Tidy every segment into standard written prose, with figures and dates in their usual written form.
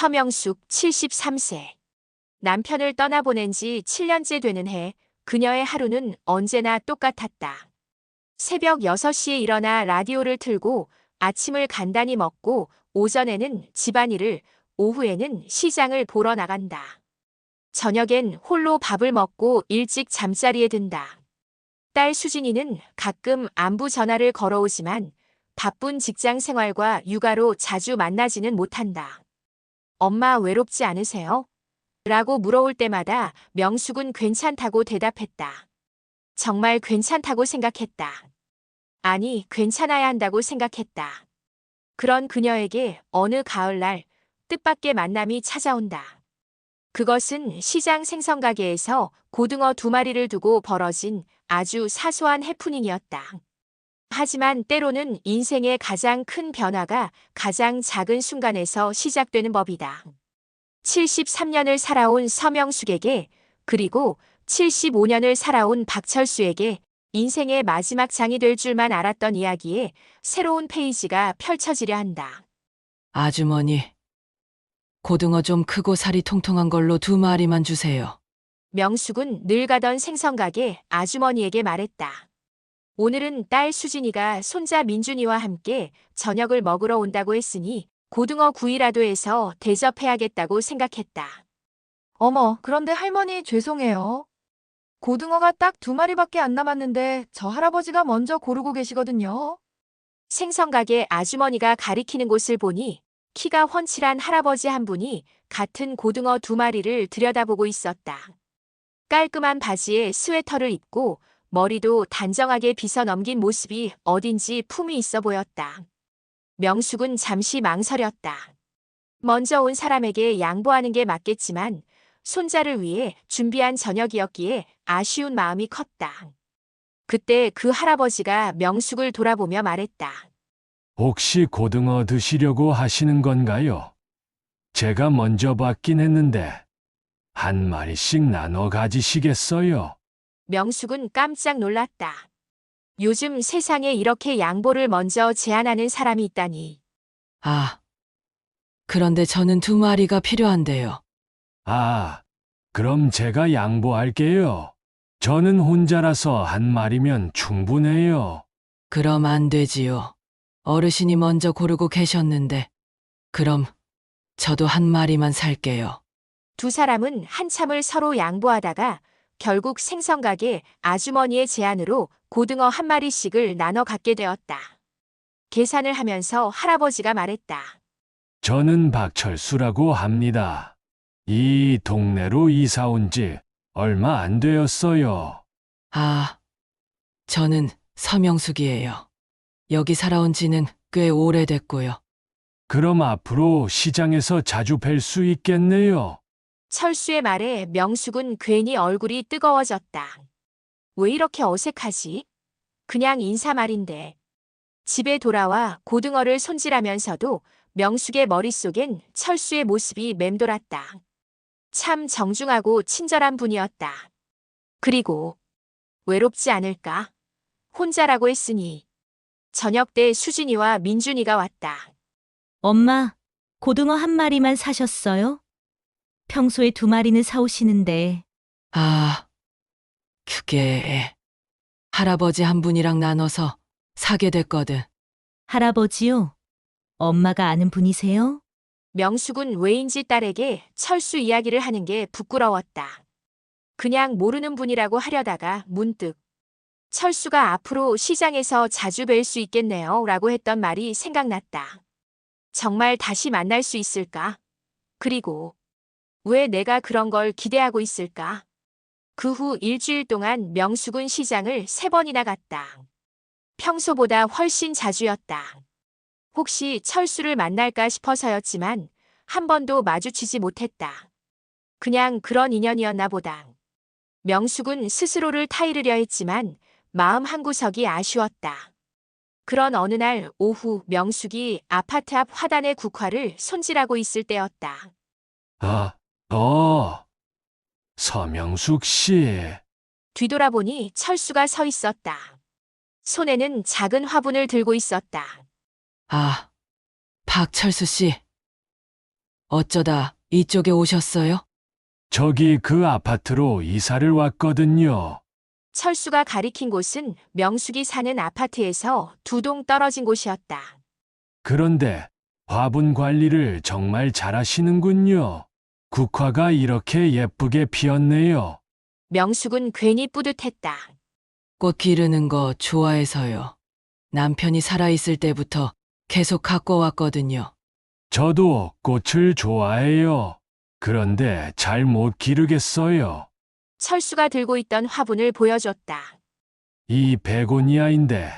서명숙 73세. 남편을 떠나보낸 지 7년째 되는 해, 그녀의 하루는 언제나 똑같았다. 새벽 6시에 일어나 라디오를 틀고 아침을 간단히 먹고 오전에는 집안일을, 오후에는 시장을 보러 나간다. 저녁엔 홀로 밥을 먹고 일찍 잠자리에 든다. 딸 수진이는 가끔 안부 전화를 걸어오지만 바쁜 직장 생활과 육아로 자주 만나지는 못한다. 엄마 외롭지 않으세요? 라고 물어올 때마다 명숙은 괜찮다고 대답했다. 정말 괜찮다고 생각했다. 아니, 괜찮아야 한다고 생각했다. 그런 그녀에게 어느 가을날 뜻밖의 만남이 찾아온다. 그것은 시장 생선가게에서 고등어 2마리를 두고 벌어진 아주 사소한 해프닝이었다. 하지만 때로는 인생의 가장 큰 변화가 가장 작은 순간에서 시작되는 법이다. 73년을 살아온 서명숙에게, 그리고 75년을 살아온 박철수에게 인생의 마지막 장이 될 줄만 알았던 이야기에 새로운 페이지가 펼쳐지려 한다. 아주머니, 고등어 좀 크고 살이 통통한 걸로 2마리만 주세요. 명숙은 늘 가던 생선가게 아주머니에게 말했다. 오늘은 딸 수진이가 손자 민준이와 함께 저녁을 먹으러 온다고 했으니 고등어 구이라도 해서 대접해야겠다고 생각했다. 어머, 그런데 할머니 죄송해요. 고등어가 딱 2마리밖에 안 남았는데 저 할아버지가 먼저 고르고 계시거든요. 생선가게 아주머니가 가리키는 곳을 보니 키가 훤칠한 할아버지 한 분이 같은 고등어 2마리를 들여다보고 있었다. 깔끔한 바지에 스웨터를 입고 머리도 단정하게 빗어 넘긴 모습이 어딘지 품이 있어 보였다. 명숙은 잠시 망설였다. 먼저 온 사람에게 양보하는 게 맞겠지만 손자를 위해 준비한 저녁이었기에 아쉬운 마음이 컸다. 그때 그 할아버지가 명숙을 돌아보며 말했다. 혹시 고등어 드시려고 하시는 건가요? 제가 먼저 받긴 했는데 한 마리씩 나눠 가지시겠어요? 명숙은 깜짝 놀랐다. 요즘 세상에 이렇게 양보를 먼저 제안하는 사람이 있다니. 아, 그런데 저는 2마리가 필요한데요. 아, 그럼 제가 양보할게요. 저는 혼자라서 한 마리면 충분해요. 그럼 안 되지요. 어르신이 먼저 고르고 계셨는데. 그럼 저도 1마리만 살게요. 두 사람은 한참을 서로 양보하다가 결국 생선가게 아주머니의 제안으로 고등어 1마리씩을 나눠 갖게 되었다. 계산을 하면서 할아버지가 말했다. 저는 박철수라고 합니다. 이 동네로 이사 온 지 얼마 안 되었어요. 아, 저는 서명숙이에요. 여기 살아온 지는 꽤 오래됐고요. 그럼 앞으로 시장에서 자주 뵐 수 있겠네요. 철수의 말에 명숙은 괜히 얼굴이 뜨거워졌다. 왜 이렇게 어색하지? 그냥 인사 말인데. 집에 돌아와 고등어를 손질하면서도 명숙의 머릿속엔 철수의 모습이 맴돌았다. 참 정중하고 친절한 분이었다. 그리고 외롭지 않을까? 혼자라고 했으니. 저녁 때 수진이와 민준이가 왔다. 엄마, 고등어 1마리만 사셨어요? 평소에 2마리는 사오시는데. 아, 그게 할아버지 한 분이랑 나눠서 사게 됐거든. 할아버지요? 엄마가 아는 분이세요? 명숙은 왜인지 딸에게 철수 이야기를 하는 게 부끄러웠다. 그냥 모르는 분이라고 하려다가 문득 철수가 앞으로 시장에서 자주 뵐 수 있겠네요 라고 했던 말이 생각났다. 정말 다시 만날 수 있을까? 그리고 왜 내가 그런 걸 기대하고 있을까? 그 후 일주일 동안 명숙은 시장을 3번이나 갔다. 평소보다 훨씬 자주였다. 혹시 철수를 만날까 싶어서였지만 한 번도 마주치지 못했다. 그냥 그런 인연이었나 보다. 명숙은 스스로를 타이르려 했지만 마음 한구석이 아쉬웠다. 그런 어느 날 오후 명숙이 아파트 앞 화단의 국화를 손질하고 있을 때였다. 아, 서명숙 씨. 뒤돌아보니 철수가 서 있었다. 손에는 작은 화분을 들고 있었다. 아, 박철수 씨. 어쩌다 이쪽에 오셨어요? 저기 그 아파트로 이사를 왔거든요. 철수가 가리킨 곳은 명숙이 사는 아파트에서 2동 떨어진 곳이었다. 그런데 화분 관리를 정말 잘하시는군요. 국화가 이렇게 예쁘게 피었네요. 명숙은 괜히 뿌듯했다. 꽃 기르는 거 좋아해서요. 남편이 살아있을 때부터 계속 갖고 왔거든요. 저도 꽃을 좋아해요. 그런데 잘 못 기르겠어요. 철수가 들고 있던 화분을 보여줬다. 이 베고니아인데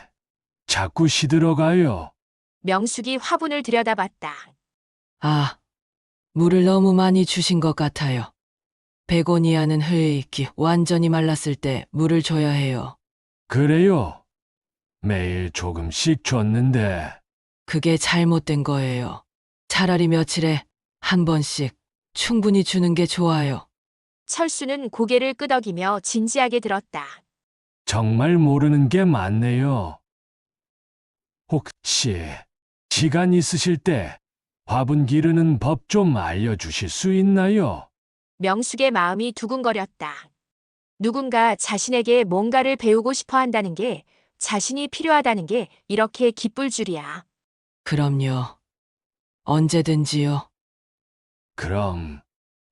자꾸 시들어가요. 명숙이 화분을 들여다봤다. 아, 물을 너무 많이 주신 것 같아요. 베고니아는 흐익기 완전히 말랐을 때 물을 줘야 해요. 그래요. 매일 조금씩 줬는데 그게 잘못된 거예요. 차라리 며칠에 한 번씩 충분히 주는 게 좋아요. 철수는 고개를 끄덕이며 진지하게 들었다. 정말 모르는 게 많네요. 혹시 시간 있으실 때 화분 기르는 법 좀 알려주실 수 있나요? 명숙의 마음이 두근거렸다. 누군가 자신에게 뭔가를 배우고 싶어 한다는 게, 자신이 필요하다는 게 이렇게 기쁠 줄이야. 그럼요. 언제든지요. 그럼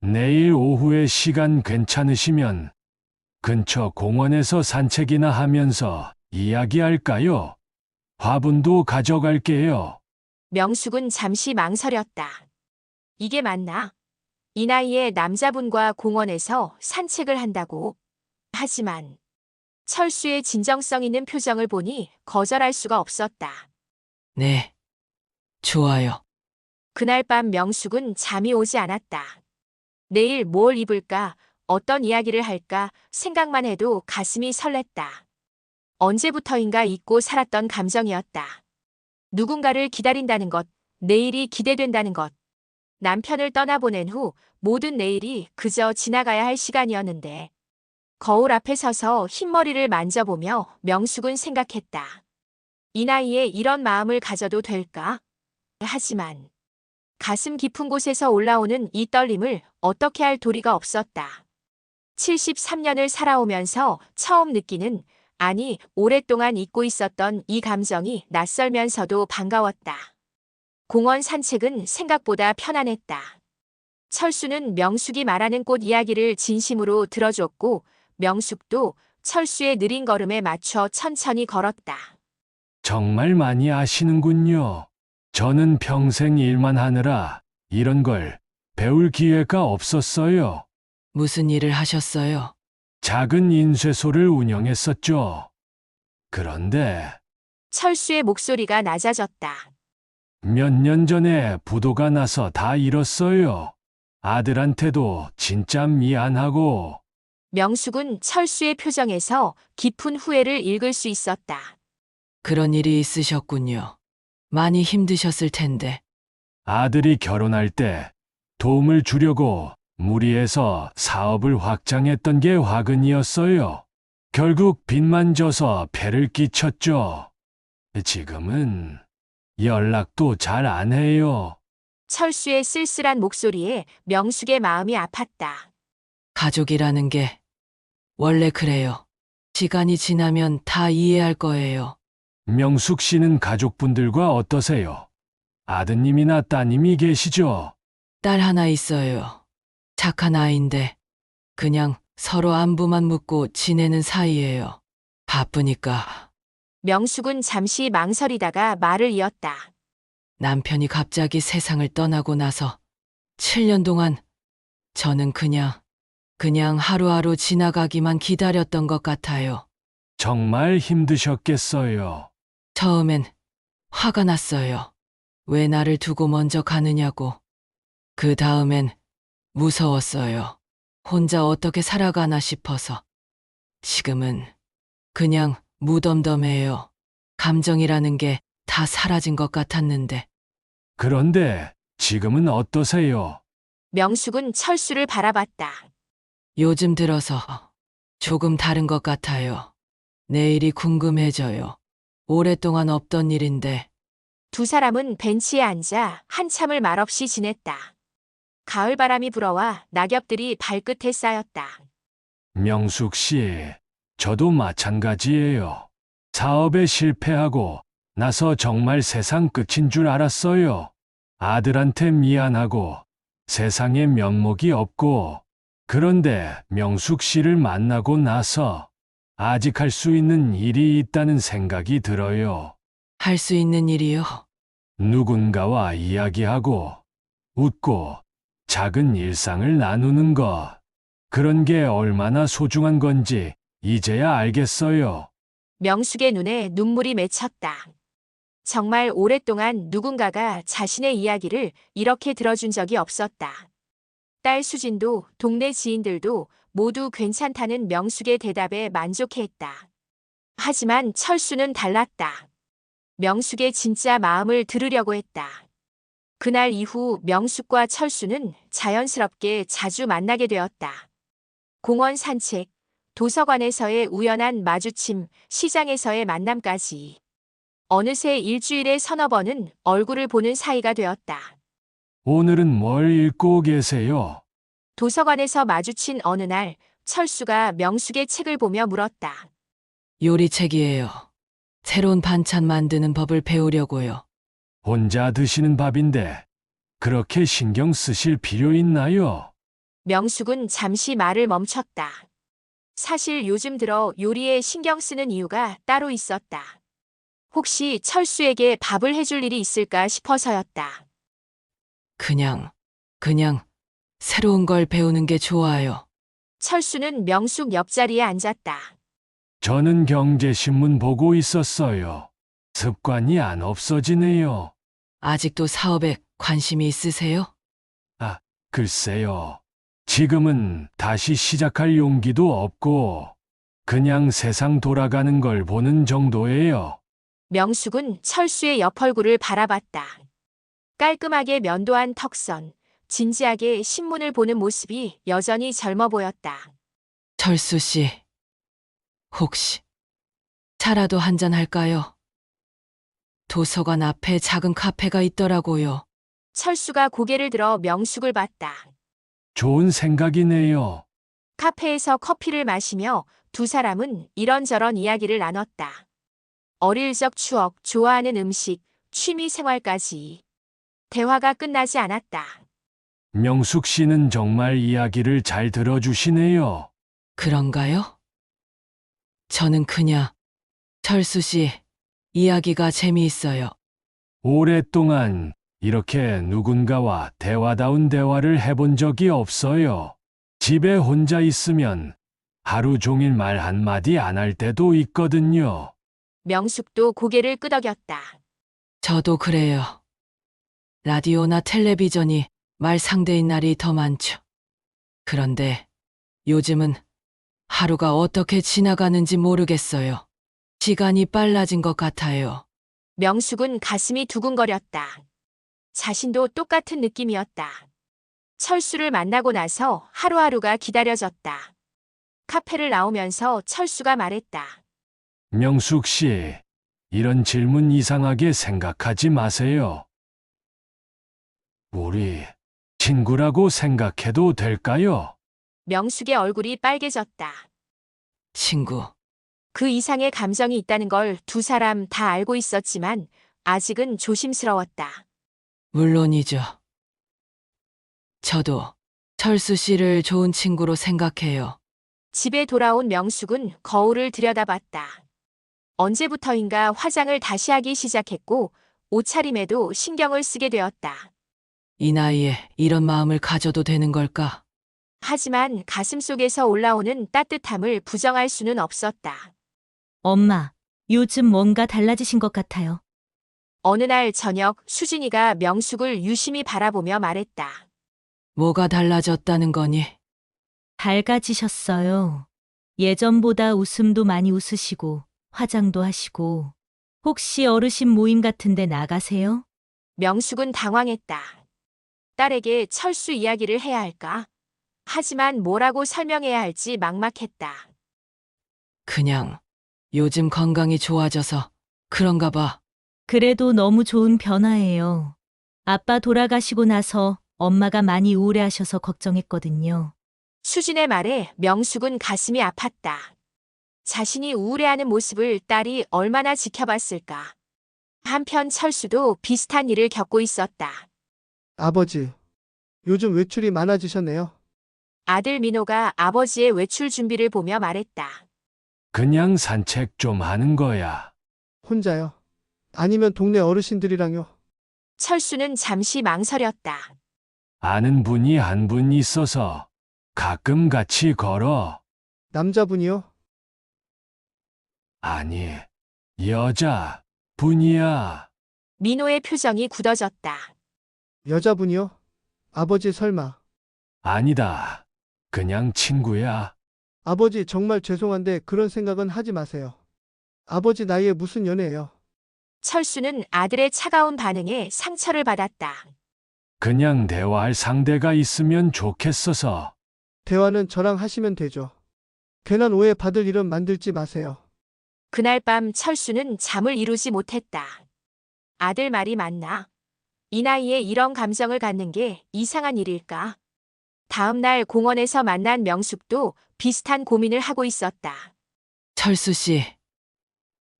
내일 오후에 시간 괜찮으시면 근처 공원에서 산책이나 하면서 이야기할까요? 화분도 가져갈게요. 명숙은 잠시 망설였다. 이게 맞나? 이 나이에 남자분과 공원에서 산책을 한다고? 하지만 철수의 진정성 있는 표정을 보니 거절할 수가 없었다. 네. 좋아요. 그날 밤 명숙은 잠이 오지 않았다. 내일 뭘 입을까, 어떤 이야기를 할까 생각만 해도 가슴이 설렜다. 언제부터인가 잊고 살았던 감정이었다. 누군가를 기다린다는 것, 내일이 기대된다는 것. 남편을 떠나보낸 후 모든 내일이 그저 지나가야 할 시간이었는데, 거울 앞에 서서 흰머리를 만져보며 명숙은 생각했다. 이 나이에 이런 마음을 가져도 될까? 하지만 가슴 깊은 곳에서 올라오는 이 떨림을 어떻게 할 도리가 없었다. 73년을 살아오면서 처음 느끼는, 아니 오랫동안 잊고 있었던 이 감정이 낯설면서도 반가웠다. 공원 산책은 생각보다 편안했다. 철수는 명숙이 말하는 꽃 이야기를 진심으로 들어줬고, 명숙도 철수의 느린 걸음에 맞춰 천천히 걸었다. 정말 많이 아시는군요. 저는 평생 일만 하느라 이런 걸 배울 기회가 없었어요. 무슨 일을 하셨어요? 작은 인쇄소를 운영했었죠. 그런데 철수의 목소리가 낮아졌다. 몇 년 전에 부도가 나서 다 잃었어요. 아들한테도 진짜 미안하고 명숙은 철수의 표정에서 깊은 후회를 읽을 수 있었다. 그런 일이 있으셨군요. 많이 힘드셨을 텐데. 아들이 결혼할 때 도움을 주려고 무리해서 사업을 확장했던 게 화근이었어요. 결국 빚만 져서 폐를 끼쳤죠. 지금은 연락도 잘 안 해요. 철수의 쓸쓸한 목소리에 명숙의 마음이 아팠다. 가족이라는 게 원래 그래요. 시간이 지나면 다 이해할 거예요. 명숙 씨는 가족분들과 어떠세요? 아드님이나 따님이 계시죠? 딸 하나 있어요. 착한 아이인데 그냥 서로 안부만 묻고 지내는 사이예요. 바쁘니까. 명숙은 잠시 망설이다가 말을 이었다. 남편이 갑자기 세상을 떠나고 나서 7년 동안 저는 그냥 하루하루 지나가기만 기다렸던 것 같아요. 정말 힘드셨겠어요. 처음엔 화가 났어요. 왜 나를 두고 먼저 가느냐고. 그 다음엔 무서웠어요. 혼자 어떻게 살아가나 싶어서. 지금은 그냥 무덤덤해요. 감정이라는 게 다 사라진 것 같았는데. 그런데 지금은 어떠세요? 명숙은 철수를 바라봤다. 요즘 들어서 조금 다른 것 같아요. 내일이 궁금해져요. 오랫동안 없던 일인데. 두 사람은 벤치에 앉아 한참을 말없이 지냈다. 가을 바람이 불어와 낙엽들이 발끝에 쌓였다. 명숙 씨, 저도 마찬가지예요. 사업에 실패하고 나서 정말 세상 끝인 줄 알았어요. 아들한테 미안하고 세상에 면목이 없고, 그런데 명숙 씨를 만나고 나서 아직 할 수 있는 일이 있다는 생각이 들어요. 할 수 있는 일이요. 누군가와 이야기하고 웃고 작은 일상을 나누는 것. 그런 게 얼마나 소중한 건지 이제야 알겠어요. 명숙의 눈에 눈물이 맺혔다. 정말 오랫동안 누군가가 자신의 이야기를 이렇게 들어준 적이 없었다. 딸 수진도 동네 지인들도 모두 괜찮다는 명숙의 대답에 만족해했다. 하지만 철수는 달랐다. 명숙의 진짜 마음을 들으려고 했다. 그날 이후 명숙과 철수는 자연스럽게 자주 만나게 되었다. 공원 산책, 도서관에서의 우연한 마주침, 시장에서의 만남까지. 어느새 일주일에 서너 번은 얼굴을 보는 사이가 되었다. 오늘은 뭘 읽고 계세요? 도서관에서 마주친 어느 날 철수가 명숙의 책을 보며 물었다. 요리책이에요. 새로운 반찬 만드는 법을 배우려고요. 혼자 드시는 밥인데 그렇게 신경 쓰실 필요 있나요? 명숙은 잠시 말을 멈췄다. 사실 요즘 들어 요리에 신경 쓰는 이유가 따로 있었다. 혹시 철수에게 밥을 해줄 일이 있을까 싶어서였다. 그냥 새로운 걸 배우는 게 좋아요. 철수는 명숙 옆자리에 앉았다. 저는 경제신문 보고 있었어요. 습관이 안 없어지네요. 아직도 사업에 관심이 있으세요? 글쎄요. 지금은 다시 시작할 용기도 없고 그냥 세상 돌아가는 걸 보는 정도예요. 명숙은 철수의 옆 얼굴을 바라봤다. 깔끔하게 면도한 턱선, 진지하게 신문을 보는 모습이 여전히 젊어 보였다. 철수 씨, 혹시 차라도 한잔 할까요? 도서관 앞에 작은 카페가 있더라고요. 철수가 고개를 들어 명숙을 봤다. 좋은 생각이네요. 카페에서 커피를 마시며 두 사람은 이런저런 이야기를 나눴다. 어릴 적 추억, 좋아하는 음식, 취미 생활까지. 대화가 끝나지 않았다. 명숙 씨는 정말 이야기를 잘 들어주시네요. 그런가요? 저는 그냥 철수 씨 이야기가 재미있어요. 오랫동안 이렇게 누군가와 대화다운 대화를 해본 적이 없어요. 집에 혼자 있으면 하루 종일 말 한마디 안 할 때도 있거든요. 명숙도 고개를 끄덕였다. 저도 그래요. 라디오나 텔레비전이 말 상대인 날이 더 많죠. 그런데 요즘은 하루가 어떻게 지나가는지 모르겠어요. 시간이 빨라진 것 같아요. 명숙은 가슴이 두근거렸다. 자신도 똑같은 느낌이었다. 철수를 만나고 나서 하루하루가 기다려졌다. 카페를 나오면서 철수가 말했다. 명숙 씨, 이런 질문 이상하게 생각하지 마세요. 우리 친구라고 생각해도 될까요? 명숙의 얼굴이 빨개졌다. 친구, 그 이상의 감정이 있다는 걸 두 사람 다 알고 있었지만 아직은 조심스러웠다. 물론이죠. 저도 철수 씨를 좋은 친구로 생각해요. 집에 돌아온 명숙은 거울을 들여다봤다. 언제부터인가 화장을 다시 하기 시작했고 옷차림에도 신경을 쓰게 되었다. 이 나이에 이런 마음을 가져도 되는 걸까? 하지만 가슴속에서 올라오는 따뜻함을 부정할 수는 없었다. 엄마, 요즘 뭔가 달라지신 것 같아요. 어느 날 저녁 수진이가 명숙을 유심히 바라보며 말했다. 뭐가 달라졌다는 거니? 밝아지셨어요. 예전보다 웃음도 많이 웃으시고 화장도 하시고 혹시 어르신 모임 같은데 나가세요? 명숙은 당황했다. 딸에게 철수 이야기를 해야 할까? 하지만 뭐라고 설명해야 할지 막막했다. 그냥 요즘 건강이 좋아져서 그런가 봐. 그래도 너무 좋은 변화예요. 아빠 돌아가시고 나서 엄마가 많이 우울해하셔서 걱정했거든요. 수진의 말에 명숙은 가슴이 아팠다. 자신이 우울해하는 모습을 딸이 얼마나 지켜봤을까. 한편 철수도 비슷한 일을 겪고 있었다. 아버지, 요즘 외출이 많아지셨네요. 아들 민호가 아버지의 외출 준비를 보며 말했다. 그냥 산책 좀 하는 거야. 혼자요? 아니면 동네 어르신들이랑요? 철수는 잠시 망설였다. 아는 분이 한 분 있어서 가끔 같이 걸어. 남자분이요? 아니, 여자 분이야. 민호의 표정이 굳어졌다. 여자분이요? 아버지 설마. 아니다. 그냥 친구야. 아버지 정말 죄송한데 그런 생각은 하지 마세요. 아버지 나이에 무슨 연애예요? 철수는 아들의 차가운 반응에 상처를 받았다. 그냥 대화할 상대가 있으면 좋겠어서. 대화는 저랑 하시면 되죠. 괜한 오해 받을 일은 만들지 마세요. 그날 밤 철수는 잠을 이루지 못했다. 아들 말이 맞나? 이 나이에 이런 감정을 갖는 게 이상한 일일까? 다음 날 공원에서 만난 명숙도 비슷한 고민을 하고 있었다. 철수 씨,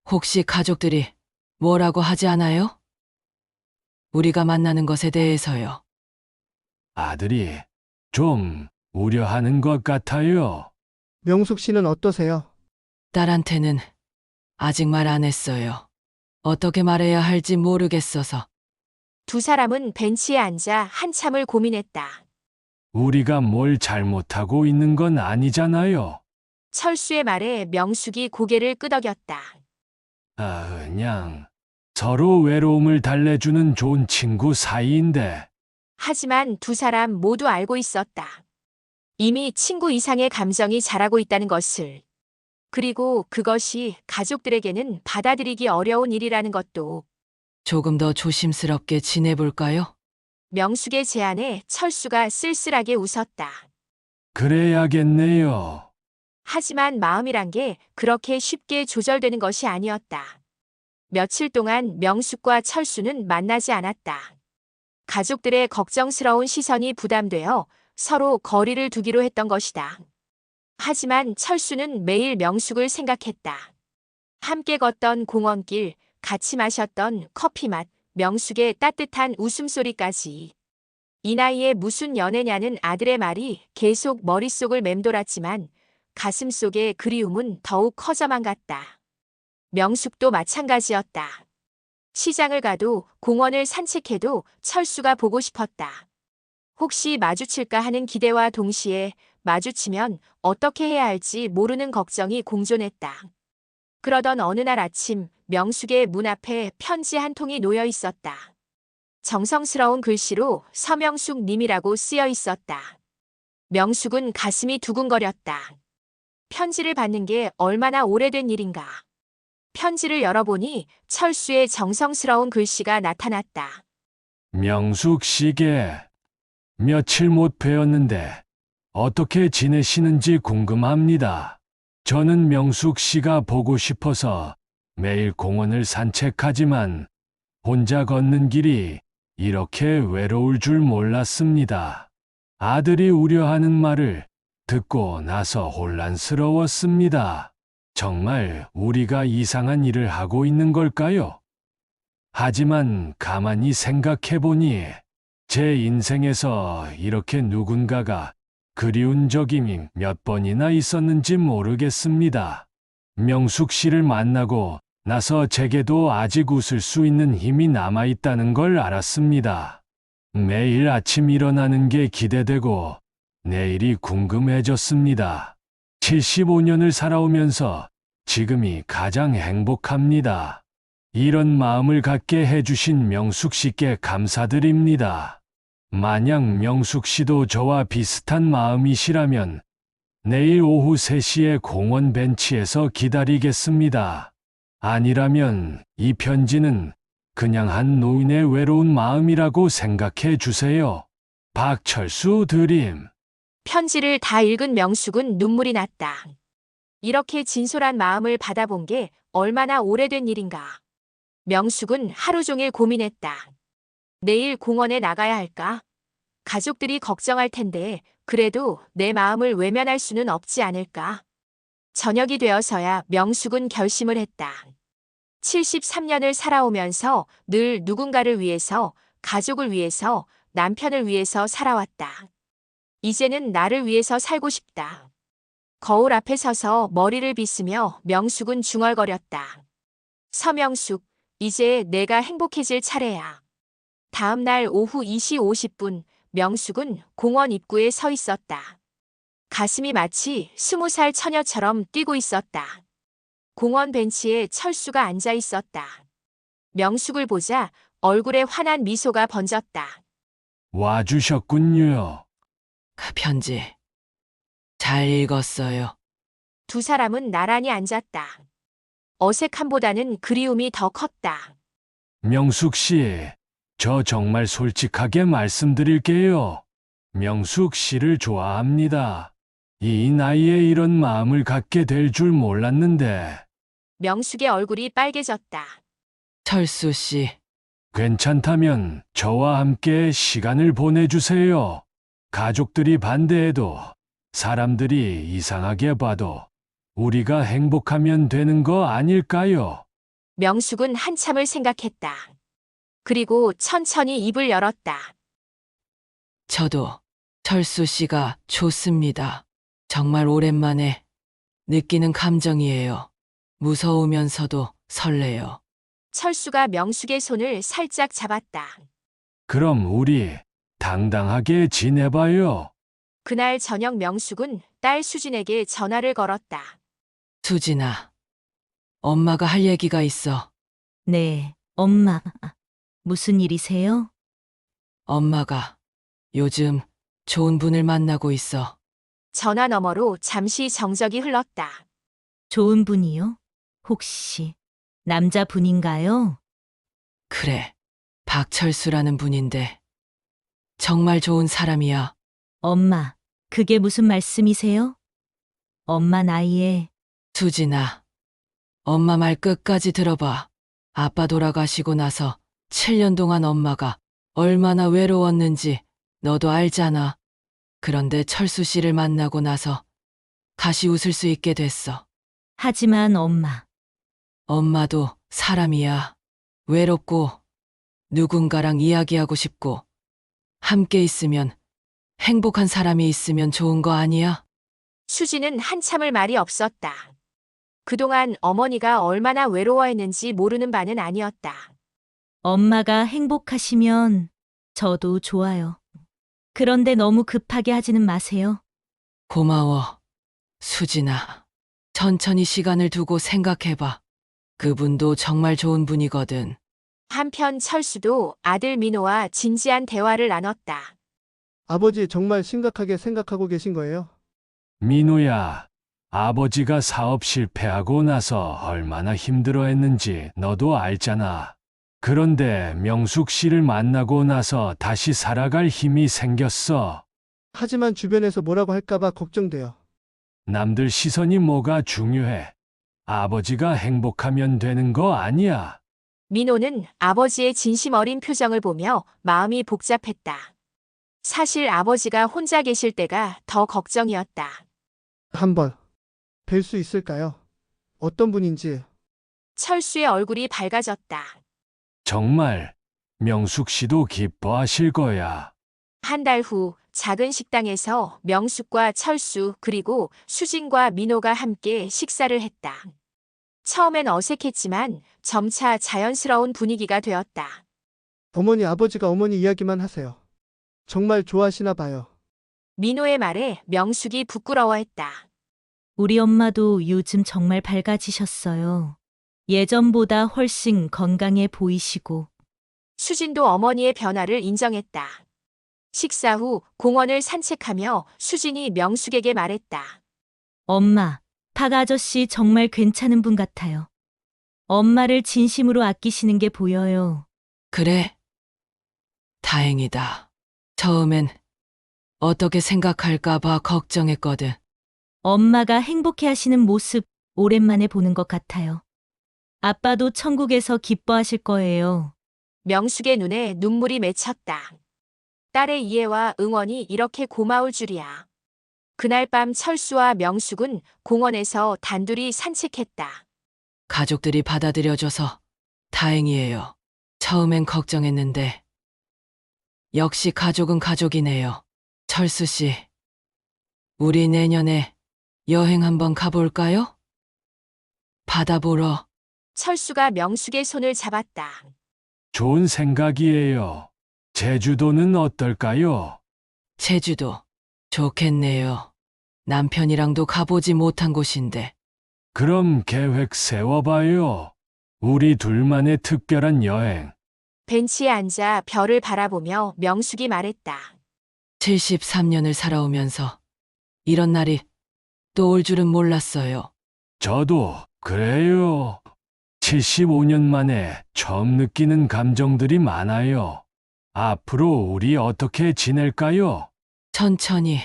혹시 가족들이 뭐라고 하지 않아요? 우리가 만나는 것에 대해서요. 아들이 좀 우려하는 것 같아요. 명숙 씨는 어떠세요? 딸한테는 아직 말 안 했어요. 어떻게 말해야 할지 모르겠어서. 두 사람은 벤치에 앉아 한참을 고민했다. 우리가 뭘 잘못하고 있는 건 아니잖아요. 철수의 말에 명숙이 고개를 끄덕였다. 그냥 서로 외로움을 달래주는 좋은 친구 사이인데. 하지만 두 사람 모두 알고 있었다. 이미 친구 이상의 감정이 자라고 있다는 것을. 그리고 그것이 가족들에게는 받아들이기 어려운 일이라는 것도. 조금 더 조심스럽게 지내볼까요? 명숙의 제안에 철수가 쓸쓸하게 웃었다. 그래야겠네요. 하지만 마음이란 게 그렇게 쉽게 조절되는 것이 아니었다. 며칠 동안 명숙과 철수는 만나지 않았다. 가족들의 걱정스러운 시선이 부담되어 서로 거리를 두기로 했던 것이다. 하지만 철수는 매일 명숙을 생각했다. 함께 걷던 공원길, 같이 마셨던 커피 맛, 명숙의 따뜻한 웃음소리까지. 이 나이에 무슨 연애냐는 아들의 말이 계속 머릿속을 맴돌았지만 가슴속의 그리움은 더욱 커져만 갔다. 명숙도 마찬가지였다. 시장을 가도 공원을 산책해도 철수가 보고 싶었다. 혹시 마주칠까 하는 기대와 동시에 마주치면 어떻게 해야 할지 모르는 걱정이 공존했다. 그러던 어느 날 아침 명숙의 문 앞에 편지 한 통이 놓여 있었다. 정성스러운 글씨로 서명숙 님이라고 쓰여 있었다. 명숙은 가슴이 두근거렸다. 편지를 받는 게 얼마나 오래된 일인가. 편지를 열어보니 철수의 정성스러운 글씨가 나타났다. 명숙 씨게 며칠 못 뵈었는데 어떻게 지내시는지 궁금합니다. 저는 명숙 씨가 보고 싶어서 매일 공원을 산책하지만 혼자 걷는 길이 이렇게 외로울 줄 몰랐습니다. 아들이 우려하는 말을 듣고 나서 혼란스러웠습니다. 정말 우리가 이상한 일을 하고 있는 걸까요? 하지만 가만히 생각해보니 제 인생에서 이렇게 누군가가 그리운 적이 몇 번이나 있었는지 모르겠습니다. 명숙 씨를 만나고 나서 제게도 아직 웃을 수 있는 힘이 남아있다는 걸 알았습니다. 매일 아침 일어나는 게 기대되고 내일이 궁금해졌습니다. 75년을 살아오면서 지금이 가장 행복합니다. 이런 마음을 갖게 해주신 명숙 씨께 감사드립니다. 만약 명숙 씨도 저와 비슷한 마음이시라면 내일 오후 3시에 공원 벤치에서 기다리겠습니다. 아니라면 이 편지는 그냥 한 노인의 외로운 마음이라고 생각해 주세요. 박철수 드림. 편지를 다 읽은 명숙은 눈물이 났다. 이렇게 진솔한 마음을 받아본 게 얼마나 오래된 일인가. 명숙은 하루 종일 고민했다. 내일 공원에 나가야 할까? 가족들이 걱정할 텐데 그래도 내 마음을 외면할 수는 없지 않을까. 저녁이 되어서야 명숙은 결심을 했다. 73년을 살아오면서 늘 누군가를 위해서, 가족을 위해서, 남편을 위해서 살아왔다. 이제는 나를 위해서 살고 싶다. 거울 앞에 서서 머리를 빗으며 명숙은 중얼거렸다. 서명숙, 이제 내가 행복해질 차례야. 다음 날 오후 2시 50분, 명숙은 공원 입구에 서 있었다. 가슴이 마치 20살 처녀처럼 뛰고 있었다. 공원 벤치에 철수가 앉아 있었다. 명숙을 보자 얼굴에 환한 미소가 번졌다. 와주셨군요. 그 편지. 잘 읽었어요. 두 사람은 나란히 앉았다. 어색함보다는 그리움이 더 컸다. 명숙 씨, 저 정말 솔직하게 말씀드릴게요. 명숙 씨를 좋아합니다. 이 나이에 이런 마음을 갖게 될 줄 몰랐는데, 명숙의 얼굴이 빨개졌다. 철수 씨, 괜찮다면 저와 함께 시간을 보내주세요. 가족들이 반대해도, 사람들이 이상하게 봐도, 우리가 행복하면 되는 거 아닐까요? 명숙은 한참을 생각했다. 그리고 천천히 입을 열었다. 저도 철수 씨가 좋습니다. 정말 오랜만에 느끼는 감정이에요. 무서우면서도 설레요. 철수가 명숙의 손을 살짝 잡았다. 그럼 우리 당당하게 지내봐요. 그날 저녁 명숙은 딸 수진에게 전화를 걸었다. 수진아, 엄마가 할 얘기가 있어. 네, 엄마. 무슨 일이세요? 엄마가 요즘 좋은 분을 만나고 있어. 전화 너머로 잠시 정적이 흘렀다. 좋은 분이요? 혹시 남자분인가요? 그래, 박철수라는 분인데 정말 좋은 사람이야. 엄마, 그게 무슨 말씀이세요? 엄마 나이에 수진아, 엄마 말 끝까지 들어봐. 아빠 돌아가시고 나서 7년 동안 엄마가 얼마나 외로웠는지 너도 알잖아. 그런데 철수 씨를 만나고 나서 다시 웃을 수 있게 됐어. 하지만 엄마, 엄마도 사람이야. 외롭고 누군가랑 이야기하고 싶고 함께 있으면 행복한 사람이 있으면 좋은 거 아니야? 수지는 한참을 말이 없었다. 그동안 어머니가 얼마나 외로워했는지 모르는 바는 아니었다. 엄마가 행복하시면 저도 좋아요. 그런데 너무 급하게 하지는 마세요. 고마워, 수진아. 천천히 시간을 두고 생각해봐. 그분도 정말 좋은 분이거든. 한편 철수도 아들 민호와 진지한 대화를 나눴다. 아버지 정말 심각하게 생각하고 계신 거예요? 민호야, 아버지가 사업 실패하고 나서 얼마나 힘들어했는지 너도 알잖아. 그런데 명숙 씨를 만나고 나서 다시 살아갈 힘이 생겼어. 하지만 주변에서 뭐라고 할까봐 걱정돼요. 남들 시선이 뭐가 중요해. 아버지가 행복하면 되는 거 아니야. 민호는 아버지의 진심 어린 표정을 보며 마음이 복잡했다. 사실 아버지가 혼자 계실 때가 더 걱정이었다. 한번 뵐 수 있을까요? 어떤 분인지. 철수의 얼굴이 밝아졌다. 정말 명숙 씨도 기뻐하실 거야. 한 달 후 작은 식당에서 명숙과 철수 그리고 수진과 민호가 함께 식사를 했다. 처음엔 어색했지만 점차 자연스러운 분위기가 되었다. 어머니 아버지가 어머니 이야기만 하세요. 정말 좋아하시나 봐요. 민호의 말에 명숙이 부끄러워했다. 우리 엄마도 요즘 정말 밝아지셨어요. 예전보다 훨씬 건강해 보이시고. 수진도 어머니의 변화를 인정했다. 식사 후 공원을 산책하며 수진이 명숙에게 말했다. 엄마, 박 아저씨 정말 괜찮은 분 같아요. 엄마를 진심으로 아끼시는 게 보여요. 그래? 다행이다. 처음엔 어떻게 생각할까봐 걱정했거든. 엄마가 행복해 하시는 모습 오랜만에 보는 것 같아요. 아빠도 천국에서 기뻐하실 거예요. 명숙의 눈에 눈물이 맺혔다. 딸의 이해와 응원이 이렇게 고마울 줄이야. 그날 밤 철수와 명숙은 공원에서 단둘이 산책했다. 가족들이 받아들여줘서 다행이에요. 처음엔 걱정했는데 역시 가족은 가족이네요. 철수 씨, 우리 내년에 여행 한번 가볼까요? 바다 보러. 철수가 명숙의 손을 잡았다. 좋은 생각이에요. 제주도는 어떨까요? 제주도. 좋겠네요. 남편이랑도 가보지 못한 곳인데. 그럼 계획 세워봐요. 우리 둘만의 특별한 여행. 벤치에 앉아 별을 바라보며 명숙이 말했다. 73년을 살아오면서 이런 날이 또 올 줄은 몰랐어요. 저도 그래요. 75년 만에 처음 느끼는 감정들이 많아요. 앞으로 우리 어떻게 지낼까요? 천천히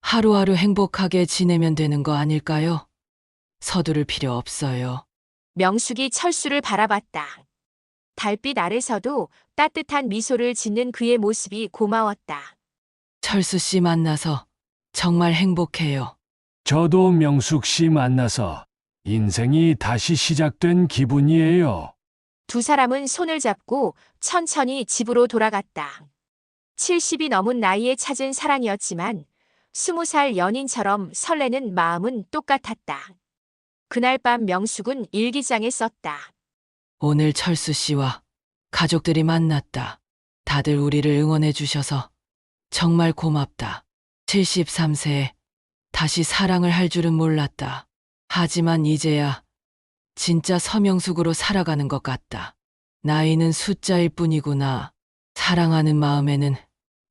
하루하루 행복하게 지내면 되는 거 아닐까요? 서두를 필요 없어요. 명숙이 철수를 바라봤다. 달빛 아래서도 따뜻한 미소를 짓는 그의 모습이 고마웠다. 철수 씨 만나서 정말 행복해요. 저도 명숙 씨 만나서 인생이 다시 시작된 기분이에요. 두 사람은 손을 잡고 천천히 집으로 돌아갔다. 70이 넘은 나이에 찾은 사랑이었지만 20살 연인처럼 설레는 마음은 똑같았다. 그날 밤 명숙은 일기장에 썼다. 오늘 철수 씨와 가족들이 만났다. 다들 우리를 응원해 주셔서 정말 고맙다. 73세에 다시 사랑을 할 줄은 몰랐다. 하지만 이제야 진짜 서명숙으로 살아가는 것 같다. 나이는 숫자일 뿐이구나. 사랑하는 마음에는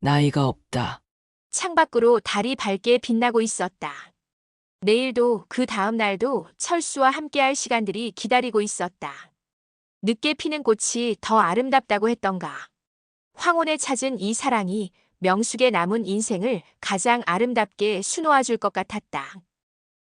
나이가 없다. 창밖으로 달이 밝게 빛나고 있었다. 내일도 그 다음 날도 철수와 함께할 시간들이 기다리고 있었다. 늦게 피는 꽃이 더 아름답다고 했던가. 황혼에 찾은 이 사랑이 명숙의 남은 인생을 가장 아름답게 수놓아 줄 것 같았다.